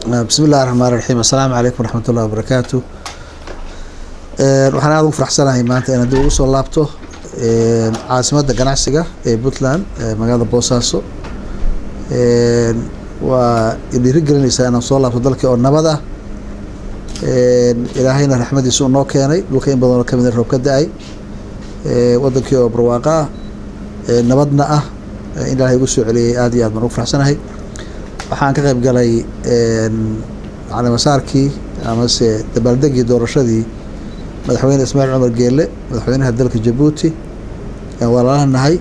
بسم الله الرحمن الرحيم. السلام عليكم ورحمة الله وبركاته. waxaan aad ugu faraxsanahay maanta inaan dib ugu soo laabto caasimadda ganacsiga ee Puntland magaalada Boosaaso. waa dhiirigelinaysaa inaan soo laabto dalka oo nabad ah. ilaahayna raxmadiisa uu noo keenay dhulka in badan oo kamid ah roob ka da'ay, wadankii oo barwaaqo ah, nabadna ah, in ilaahay ugu soo celiyay aad iyo aad baan ugu faraxsanahay. waxaan ka qayb galay calaamasaarkii amase dabaaldegii doorashadii madaxweyne Ismaaciil Cumar Geelle, madaxweynaha dalka Jabuuti. walaalanahay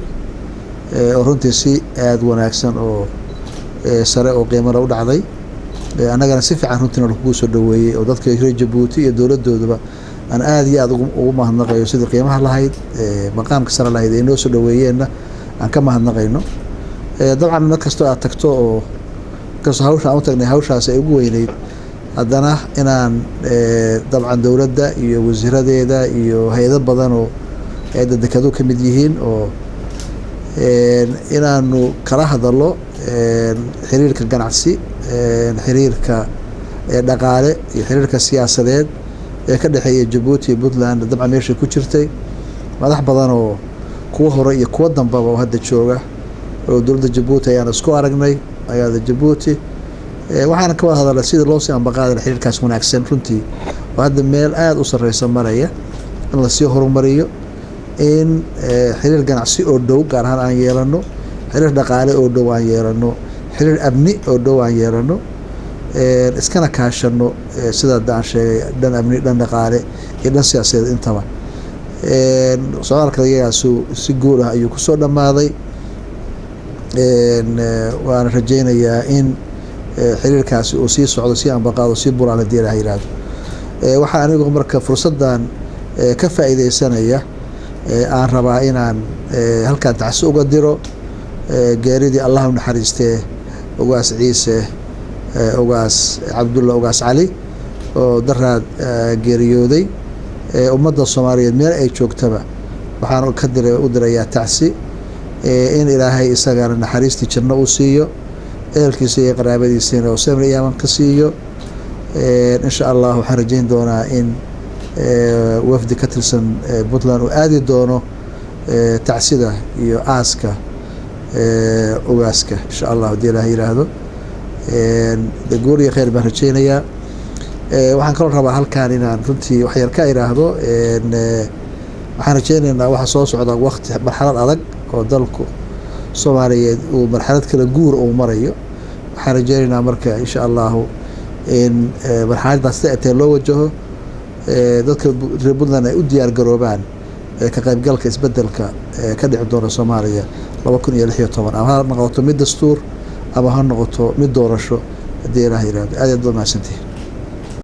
oo runtii si aad wanaagsan oo sare oo qiimo leh u dhacday. annagana si fiican runtiina lagu soo dhaweeyay oo dadka reer Jabuuti iyo dowladooduba aan aad iyo aad ugu mahadnaqayo sidii qiimaha lahayd, maqaamka sare lahayd ee noo soo dhaweeyeenna aan ka mahadnaqayno. dabcan mid kastoo aad tagto oo kasoo hawsha aan u tagnay hawshaas ay ugu weyneyd, haddana inaan dabcan dowladda iyo wasiiradeeda iyo hay-ado badan oo hay'adda dekeduhu ka mid yihiin oo inaanu kala hadallo xiriirka ganacsi, xiriirka dhaqaale iyo xiriirka siyaasadeed ee ka dhexeeya Jabuuti iyo Puntland. dabcan meeshay ku jirtay madax badan oo kuwa hore iyo kuwa dambaba oo hadda jooga oo dowladda Jabuuti ayaan isku aragnay magaalada Jabuuti. waxaan ka wada hadalnay sidii loo sii ambaqaaday xiriirkaas wanaagsan runtii oo hadda meel aad u sarreysa maraya in la sii horumariyo, in xiriir ganacsi oo dhow gaar ahaan aan yeelano, xiriir dhaqaale oo dhow aan yeelano, xiriir amni oo dhow aan yeelano, iskana kaashano sida aan sheegay dhan amni, dhan dhaqaale iyo dhan siyaasadeed intaba. socdaalka iyagaasu si guul ah ayuu kusoo dhammaaday. waana rajaynayaa in xiriirkaasi uu sii socdo, sii ambaqaado, sii buraan haddii ilaah yiraahdo. waxaa anigu marka fursaddan ka faa'iidaysanaya aan rabaa inaan halkan tacsi uga diro geeridii allah u naxariistee ugaas ciise, ugaas cabdulla, ugaas cali oo daraad geeriyooday. ummadda Soomaaliyeed meel ay joogtaba waxaan ka u dirayaa tacsi, in ilaahay isagana naxariistii janno uu siiyo, ehelkiisa iyo qaraabadiisana oo sabir iyo amaan ka siiyo. insha allah waxaan rajayn doonaa in wafdi ka tirsan Puntland uu aadi doono tacsida iyo aaska ugaaska insha allah haddii ilaah yiraahdo. guul iyo khayr baan rajaynayaa. waxaan kaloo rabaa halkan inaan runtii wax yar ka iraahdo. waxaan rajaynaynaa waxa soo socda waqti marxalad adag oo dalku Soomaaliyeed uu marxalad kala guur uu marayo. waxaan rajaynaynaa marka insha allahu in marxaladdaas si loo wajaho, dadka reer Puntland ay u diyaar garoobaan ka qaybgalka isbedelka ka dhici doona Soomaaliya 2016 ama ha noqoto mid dastuur ama ha noqoto mid doorasho haddii ilaah yiraahdo. aad iyo aad mahadsantihiin.